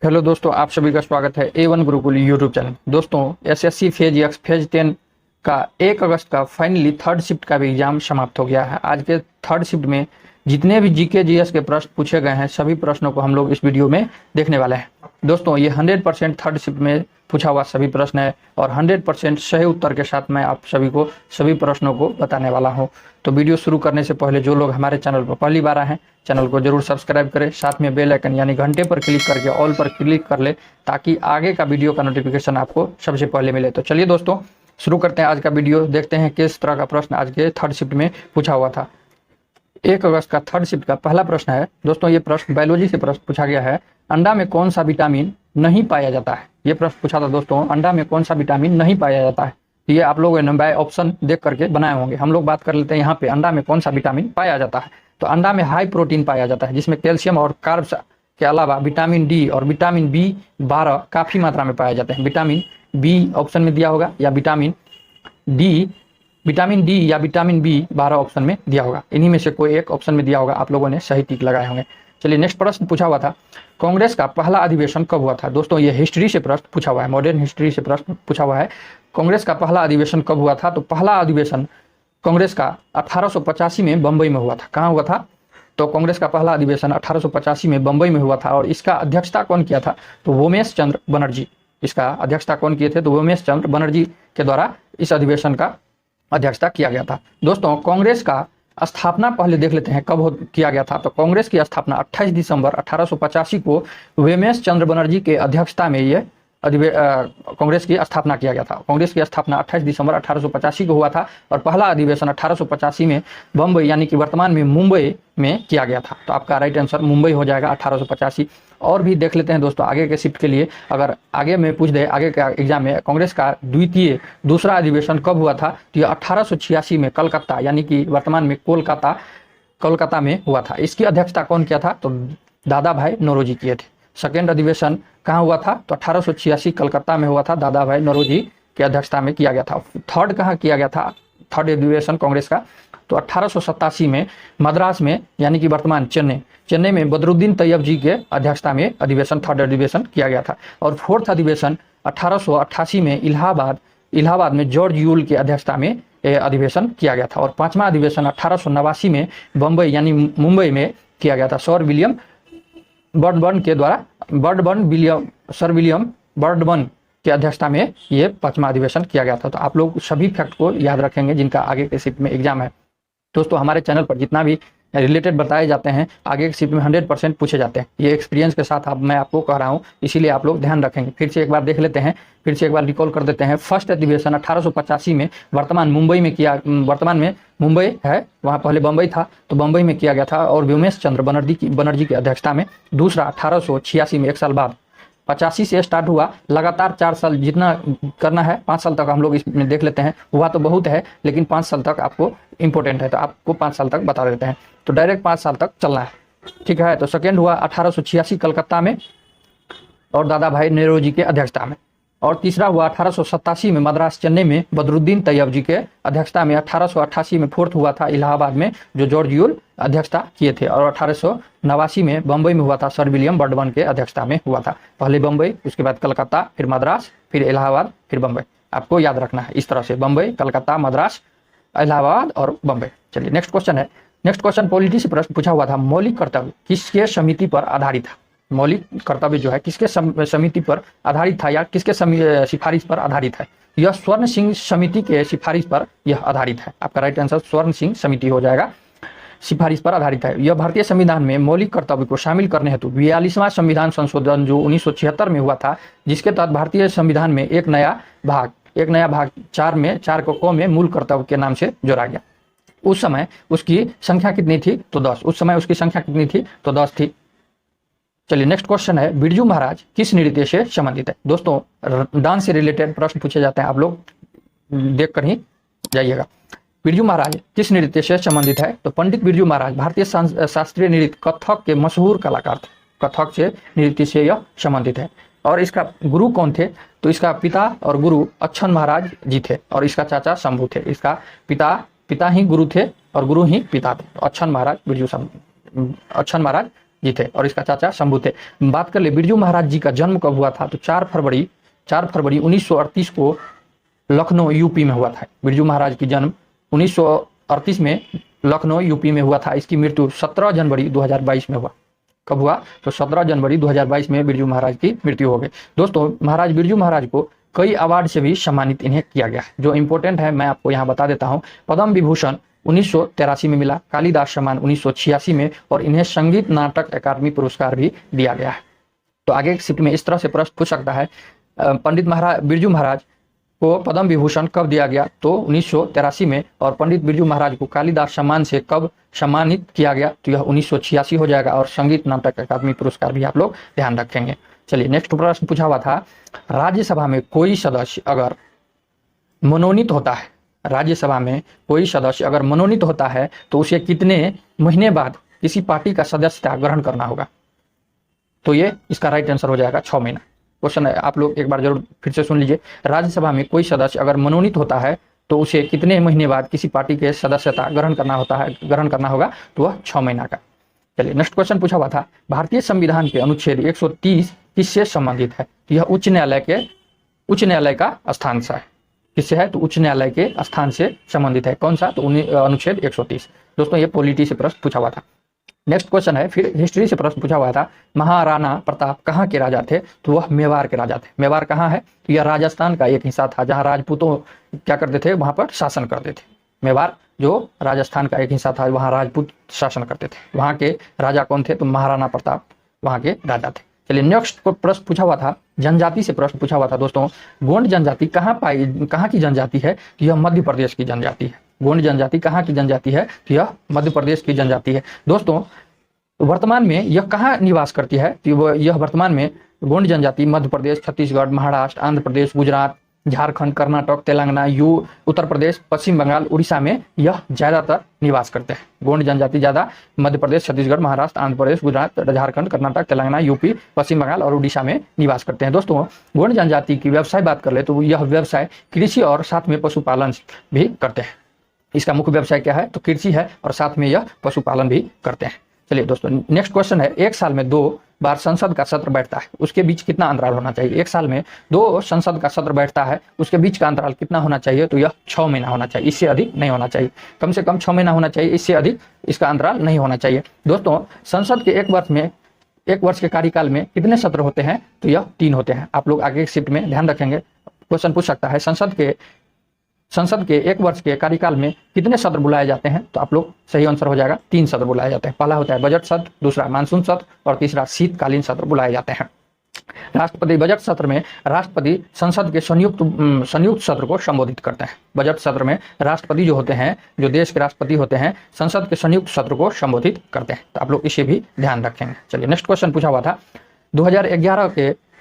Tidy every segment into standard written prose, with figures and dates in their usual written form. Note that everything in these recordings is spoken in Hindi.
हेलो दोस्तों, आप सभी का स्वागत है A1 गुरुकुल यूट्यूब चैनल। दोस्तों, एसएससी फेज एक्स फेज 10 का 1 अगस्त का फाइनली थर्ड शिफ्ट का भी एग्जाम समाप्त हो गया है। आज के थर्ड शिफ्ट में जितने भी जीके जीएस के प्रश्न पूछे गए हैं, सभी प्रश्नों को हम लोग इस वीडियो में देखने वाले हैं। दोस्तों, ये 100% थर्ड शिफ्ट में पूछा हुआ सभी प्रश्न है और 100% सही उत्तर के साथ मैं आप सभी को सभी प्रश्नों को बताने वाला हूं। तो वीडियो शुरू करने से पहले जो लोग हमारे चैनल पर पहली बार आए हैं, चैनल को जरूर सब्सक्राइब करें, साथ में बेल आइकन यानी घंटे पर क्लिक करके ऑल पर क्लिक कर ले, ताकि आगे का वीडियो का नोटिफिकेशन आपको सबसे पहले मिले। तो चलिए दोस्तों, शुरू करते हैं आज का वीडियो। देखते हैं किस तरह का प्रश्न आज के थर्ड शिफ्ट में पूछा हुआ था। 1 अगस्त का थर्ड शिफ्ट का पहला प्रश्न है। दोस्तों, ये प्रश्न बायोलॉजी से प्रश्न पूछा गया है। अंडा में कौन सा विटामिन नहीं पाया जाता है? ये प्रश्न पूछा था दोस्तों, अंडा में कौन सा विटामिन नहीं पाया जाता है। ये आप लोगों ने बाय ऑप्शन देख करके बनाए होंगे। हम लोग बात कर लेते हैं यहाँ पे अंडा में कौन सा विटामिन पाया जाता है। तो अंडा में हाई प्रोटीन पाया जाता है, जिसमें कैल्शियम और कार्ब्स के अलावा विटामिन डी और विटामिन B12 काफी मात्रा में पाए जाते हैं। विटामिन बी ऑप्शन में दिया होगा या विटामिन डी या विटामिन B12 ऑप्शन में दिया होगा। इन्हीं में से कोई एक ऑप्शन में दिया होगा। आप लोगों ने सही टिक लगाए होंगे। चलिए, नेक्स्ट प्रश्न पूछा हुआ था, कांग्रेस का पहला अधिवेशन कब हुआ था? दोस्तों, ये हिस्ट्री से प्रश्न पूछा हुआ है, मॉडर्न हिस्ट्री से प्रश्न पूछा हुआ है। कांग्रेस का पहला अधिवेशन कब हुआ था? तो पहला अधिवेशन कांग्रेस का 1885 में बंबई में हुआ था। कहाँ हुआ था? तो कांग्रेस का पहला अधिवेशन 1885 में बंबई में हुआ था। और इसका अध्यक्षता कौन किया था? तो वोमेश चंद्र बनर्जी। इसका अध्यक्षता कौन किए थे? तो वोमेश चंद्र बनर्जी के द्वारा इस अधिवेशन का अध्यक्षता किया गया था। दोस्तों, कांग्रेस का स्थापना पहले देख लेते हैं कब किया गया था। तो कांग्रेस की स्थापना 28 दिसंबर 1885 को वेमेश चंद्र बनर्जी के अध्यक्षता में ये कांग्रेस की स्थापना किया गया था। कांग्रेस की स्थापना 28 दिसंबर 1885 को हुआ था और पहला अधिवेशन 1885 में बम्बई यानी कि वर्तमान में मुंबई में किया गया था। तो आपका राइट आंसर मुंबई हो जाएगा 1885। और भी देख लेते हैं दोस्तों आगे के शिफ्ट के लिए। अगर आगे में पूछ दे आगे का एग्जाम में कांग्रेस का दूसरा अधिवेशन कब हुआ था, तो ये 1886 में कलकत्ता यानी कि वर्तमान में कोलकाता में हुआ था। इसकी अध्यक्षता कौन किया था? तो दादा भाई नौरोजी किए थे। सेकेंड अधिवेशन कहाँ हुआ था? तो 1886 कलकत्ता में हुआ था, दादा भाई नौरोजी की अध्यक्षता में किया गया था। थर्ड कहाँ किया गया था? थर्ड अधिवेशन कांग्रेस का तो 1887 में मद्रास में यानी कि वर्तमान चेन्नई में बदरुद्दीन तैयब जी के अध्यक्षता में अधिवेशन थर्ड अधिवेशन किया गया था। और फोर्थ अधिवेशन 1888 में इलाहाबाद में जॉर्ज यूल के अध्यक्षता में अधिवेशन किया गया था। और पांचवा अधिवेशन 1889 में बम्बई यानी मुंबई में किया गया था। सर विलियम बर्डबर्न के अध्यक्षता में ये पांचवा अधिवेशन किया गया था। तो आप लोग सभी फैक्ट को याद रखेंगे जिनका आगे के शिफ्ट में एग्जाम है। दोस्तों, हमारे चैनल पर जितना भी रिलेटेड बताए जाते हैं आगे के शिफ्ट में 100% पूछे जाते हैं। ये एक्सपीरियंस के साथ मैं आपको कह रहा हूँ, इसीलिए आप लोग ध्यान रखेंगे। फिर से एक बार देख लेते हैं, फिर से एक बार रिकॉल कर देते हैं। फर्स्ट अधिवेशन 1885 में वर्तमान में मुंबई है, वहाँ पहले बम्बई था, तो बम्बई में किया गया था और व्योमेश चंद्र बनर्जी की अध्यक्षता में। दूसरा 1886 में 1 साल बाद 85 से स्टार्ट हुआ, लगातार 4 साल जितना करना है, 5 साल तक हम लोग इसमें देख लेते हैं। हुआ तो बहुत है लेकिन 5 साल तक आपको इंपॉर्टेंट है, तो आपको 5 साल तक बता देते हैं। तो डायरेक्ट 5 साल तक चलना है, ठीक है। तो सेकेंड हुआ 1886 कलकत्ता में और दादा भाई नेहरू के अध्यक्षता में। और तीसरा हुआ 1887 में मद्रास चेन्नई में बदरुद्दीन तैयब जी के अध्यक्षता में। 1888 में फोर्थ हुआ था इलाहाबाद में, जो जॉर्ज यूल अध्यक्षता किए थे। और 1889 में बम्बई में हुआ था, सर विलियम बर्डबर्न के अध्यक्षता में हुआ था। पहले बम्बई, उसके बाद कलकत्ता, फिर मद्रास, फिर इलाहाबाद, फिर बम्बई। आपको याद रखना है इस तरह से, बम्बई, कलकत्ता, मद्रास, इलाहाबाद और बम्बई। चलिए, नेक्स्ट क्वेश्चन है। नेक्स्ट क्वेश्चन पॉलिटी से प्रश्न पूछा हुआ था, मौलिक कर्तव्य किसके समिति पर आधारित था? मौलिक कर्तव्य जो है किसके समिति पर आधारित था या किसके सिफारिश पर आधारित है? यह स्वर्ण सिंह समिति के सिफारिश पर यह आधारित है। आपका राइट आंसर स्वर्ण सिंह समिति हो जाएगा, सिफारिश पर आधारित है। यह भारतीय संविधान में मौलिक कर्तव्य को शामिल करने हेतु 42वां संविधान संशोधन जो 1976 में हुआ था, जिसके तहत भारतीय संविधान में एक नया भाग 4 को में मूल कर्तव्य के नाम से जोड़ा गया। उस समय उसकी संख्या कितनी थी? तो 10। उस समय उसकी संख्या कितनी थी? तो 10 थी। चलिए, नेक्स्ट क्वेश्चन है, बिरजू महाराज किस नृत्य से संबंधित है? दोस्तों, डांस से रिलेटेड प्रश्न पूछे जाते हैं, आप लोग देख कर ही जाइएगा। बिरजू महाराज किस नृत्य से संबंधित है? तो पंडित बिरजू महाराज भारतीय शास्त्रीय नृत्य कथक के मशहूर कलाकार थे। कथक से नृत्य से यह संबंधित है। और इसका गुरु कौन थे? तो इसका पिता और गुरु अच्छन महाराज जी थे और इसका चाचा शंभू थे। इसका पिता ही गुरु थे और गुरु ही पिता थे। तो अच्छन महाराज जी थे और इसका चाचा शंभू थे। बात कर ले बिरजू महाराज जी का जन्म कब हुआ था, तो 4 फरवरी 1938 को लखनऊ यूपी में हुआ था। बिरजू महाराज की जन्म 1938 में लखनऊ यूपी में हुआ था। इसकी मृत्यु 17 जनवरी 2022 में हुआ। कब हुआ, तो 17 जनवरी 2022 में बिरजू महाराज की मृत्यु हो गई। दोस्तों महाराज बिरजू महाराज को कई अवार्ड से भी सम्मानित इन्हें किया गया है। जो इंपॉर्टेंट है मैं आपको यहाँ बता देता हूँ। पद्म विभूषण 1983 में मिला, कालिदास सम्मान 1986 में, और इन्हें संगीत नाटक अकादमी पुरस्कार भी दिया गया है। तो आगे की शिफ्ट में इस तरह से प्रश्न पूछ सकता है, पंडित बिरजू महाराज को पद्म विभूषण कब दिया गया, तो 1983 में, और पंडित बिरजू महाराज को कालिदास सम्मान से कब सम्मानित किया गया, तो यह 1986 हो जाएगा। और संगीत नाटक अकादमी पुरस्कार भी आप लोग ध्यान रखेंगे। चलिए नेक्स्ट प्रश्न पूछा हुआ था, राज्यसभा में कोई सदस्य अगर मनोनीत होता है, राज्यसभा में कोई सदस्य अगर मनोनीत होता है तो उसे कितने महीने बाद किसी पार्टी का सदस्यता ग्रहण करना होगा, तो ये इसका राइट आंसर हो जाएगा 6 महीना। क्वेश्चन है, आप लोग एक बार जरूर फिर से सुन लीजिए। राज्यसभा में कोई सदस्य अगर मनोनीत होता है तो उसे कितने महीने बाद किसी पार्टी के सदस्यता ग्रहण करना होगा, तो वह 6 महीना का। चलिए नेक्स्ट क्वेश्चन पूछा हुआ था, भारतीय संविधान के अनुच्छेद 130 किससे संबंधित है, तो यह उच्च न्यायालय का स्थान से है। किससे है, तो उच्च न्यायालय के स्थान से संबंधित है। कौन सा, तो अनुच्छेद 130। दोस्तों ये पॉलिटी से प्रश्न पूछा हुआ था। नेक्स्ट क्वेश्चन है, फिर हिस्ट्री से प्रश्न पूछा हुआ था, महाराणा प्रताप कहाँ के राजा थे, तो वह मेवाड़ के राजा थे। मेवाड़ कहाँ है, तो यह राजस्थान का एक हिस्सा था जहाँ राजपूतों क्या करते थे, वहां पर शासन करते थे। मेवाड़ जो राजस्थान का एक हिस्सा था, वहाँ राजपूत शासन करते थे। वहाँ के राजा कौन थे, तो महाराणा प्रताप वहाँ के राजा थे। चलिए नेक्स्ट प्रश्न पूछा हुआ था, जनजाति से प्रश्न पूछा हुआ था। दोस्तों गोंड जनजाति कहाँ की जनजाति है, तो यह मध्य प्रदेश की जनजाति है। गोंड जनजाति कहाँ की जनजाति है, तो यह मध्य प्रदेश की जनजाति है। दोस्तों वर्तमान में यह कहाँ निवास करती है, तो यह वर्तमान में गोंड जनजाति मध्य प्रदेश, छत्तीसगढ़, महाराष्ट्र, आंध्र प्रदेश, गुजरात, झारखंड, कर्नाटक, तेलंगाना, उत्तर प्रदेश, पश्चिम बंगाल, उड़ीसा में यह ज्यादातर निवास करते हैं। गोंड जनजाति ज्यादा मध्य प्रदेश, छत्तीसगढ़, महाराष्ट्र, आंध्र प्रदेश, गुजरात, झारखंड, कर्नाटक, तेलंगाना, यूपी, पश्चिम बंगाल और उड़ीसा में निवास करते हैं। दोस्तों गोंड जनजाति की व्यवसाय बात कर ले तो यह व्यवसाय कृषि और साथ में पशुपालन भी करते हैं। इसका मुख्य व्यवसाय क्या है, तो कृषि है और साथ में यह पशुपालन भी करते हैं। चलिए दोस्तों नेक्स्ट क्वेश्चन है, एक साल में 2 बार संसद का सत्र बैठता है, उसके बीच कितना अंतराल होना चाहिए। एक साल में 2 संसद का सत्र बैठता है, उसके बीच का अंतराल कितना होना चाहिए, तो यह 6 महीना होना चाहिए, इससे अधिक नहीं होना चाहिए। कम से कम 6 महीना होना चाहिए, इससे अधिक इसका अंतराल नहीं होना चाहिए। दोस्तों संसद के एक वर्ष के कार्यकाल में कितने सत्र होते हैं, तो यह 3 होते हैं। आप लोग आगे शिफ्ट में ध्यान रखेंगे, क्वेश्चन पूछ सकता है संसद के 1 वर्ष के कार्यकाल में कितने सत्र बुलाए जाते हैं, तो आप लोग सही आंसर हो जाएगा 3 सत्र बुलाए जाते हैं। पहला होता है बजट सत्र, दूसरा मानसून सत्र और तीसरा शीतकालीन सत्र बुलाए जाते हैं। राष्ट्रपति बजट सत्र में राष्ट्रपति संसद के संयुक्त सत्र को संबोधित करते हैं। बजट सत्र में राष्ट्रपति जो होते हैं, जो देश के राष्ट्रपति होते हैं, संसद के संयुक्त सत्र को संबोधित करते हैं। तो आप लोग इसे भी ध्यान रखेंगे। चलिए नेक्स्ट क्वेश्चन पूछा हुआ था, 2011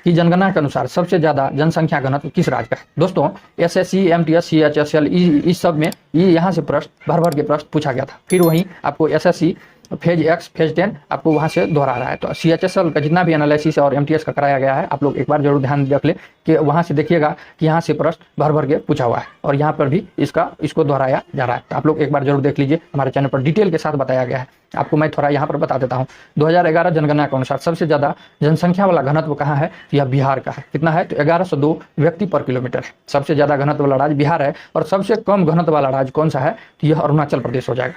की जनगणना के अनुसार सबसे ज्यादा जनसंख्या घनत्व किस राज्य का है। दोस्तों SSC, MTS, CHSL इस सब में यहाँ से प्रश्न भर के प्रश्न पूछा गया था। फिर वहीं आपको SSC फेज X फेज 10 आपको वहाँ से दोहरा रहा है। तो CHSL का जितना भी एनालिसिस और MTS का कराया गया है, आप लोग एक बार जरूर ध्यान रख ले कि वहाँ से देखिएगा कि यहाँ से प्रश्न भर के पूछा हुआ है और यहाँ पर भी इसको दोहराया जा रहा है। तो आप लोग एक बार जरूर देख लीजिए, हमारे चैनल पर डिटेल के साथ बताया गया है। आपको मैं थोड़ा यहाँ पर बता देता हूँ। 2011 जनगणना के अनुसार सबसे ज्यादा जनसंख्या वाला घनत्व कहाँ है, तो यह बिहार का है। कितना है, तो 1102 व्यक्ति पर किलोमीटर है। सबसे ज्यादा घनत्व वाला राज्य बिहार है और सबसे कम घनत्व वाला राज्य कौन सा है, तो यह अरुणाचल प्रदेश हो जाएगा।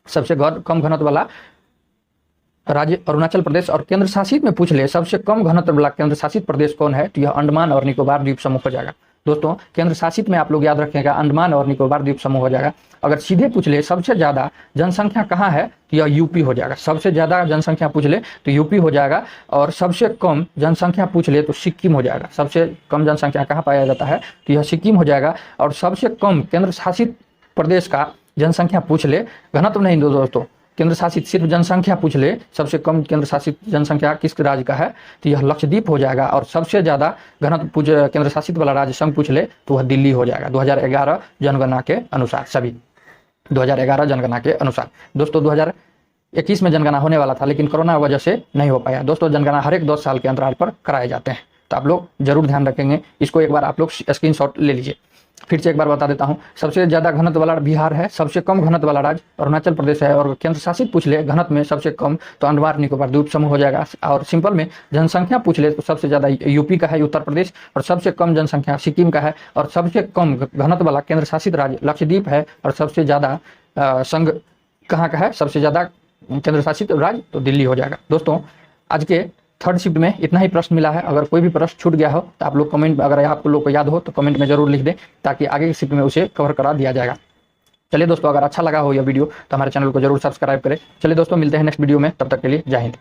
सबसे कम घनत्व वाला राज्य अरुणाचल प्रदेश। और केंद्र शासित में पूछ ले सबसे कम घनत्व वाला केंद्र शासित प्रदेश कौन है, तो यह अंडमान और निकोबार द्वीप समूह हो जाएगा। दोस्तों केंद्र शासित में आप लोग याद रखेंगे अंडमान और निकोबार द्वीप समूह हो जाएगा। अगर सीधे पूछ ले सबसे ज्यादा जनसंख्या कहाँ है, तो यह यूपी हो जाएगा। सबसे ज्यादा जनसंख्या पूछ ले तो यूपी हो जाएगा और सबसे कम जनसंख्या पूछ ले तो सिक्किम हो जाएगा। सबसे कम जनसंख्या कहाँ पाया जाता है, तो यह सिक्किम हो जाएगा। और सबसे कम केंद्र शासित प्रदेश का जनसंख्या पूछ ले, घनत्व नहीं दोस्तों, केंद्र शासित सिर्फ जनसंख्या पूछ ले, सबसे कम केंद्र शासित जनसंख्या किस राज्य का है, तो यह लक्षद्वीप हो जाएगा। और सबसे ज्यादा घनत्व केंद्र शासित वाला राज्य संघ पूछ ले तो वह दिल्ली हो जाएगा 2011 जनगणना के अनुसार। सभी 2011 जनगणना के अनुसार। दोस्तों 2021 में जनगणना होने वाला था लेकिन कोरोना वजह से नहीं हो पाया। दोस्तों जनगणना हर एक 10 साल के अंतराल पर कराए जाते हैं, तो आप लोग जरूर ध्यान रखेंगे। इसको एक बार आप लोग स्क्रीनशॉट ले लीजिए। फिर से एक बार बता देता हूं, सबसे ज़्यादा घनत्व वाला बिहार है, सबसे कम घनत्व वाला राज्य अरुणाचल प्रदेश है, और केंद्र शासित पूछ ले घनत्व में सबसे कम तो अंडमान निकोबार द्वीप समूह हो जाएगा। और सिंपल में जनसंख्या पूछ ले तो सबसे ज़्यादा यूपी का है, उत्तर प्रदेश, और सबसे कम जनसंख्या सिक्किम का है, और सबसे कम घनत्व वाला केंद्र शासित राज्य लक्षद्वीप है, और सबसे ज़्यादा संघ कहाँ का है, सबसे ज़्यादा केंद्र शासित राज्य तो दिल्ली हो जाएगा। दोस्तों आज के थर्ड शिफ्ट में इतना ही प्रश्न मिला है। अगर कोई भी प्रश्न छूट गया हो तो आप लोग कमेंट, अगर आप लोग को याद हो तो कमेंट में जरूर लिख दें, ताकि आगे की शिफ्ट में उसे कवर करा दिया जाएगा। चलिए दोस्तों, अगर अच्छा लगा हो यह वीडियो तो हमारे चैनल को जरूर सब्सक्राइब करें। चलिए दोस्तों, मिलते हैं नेक्स्ट वीडियो में, तब तक के लिए जय हिंद।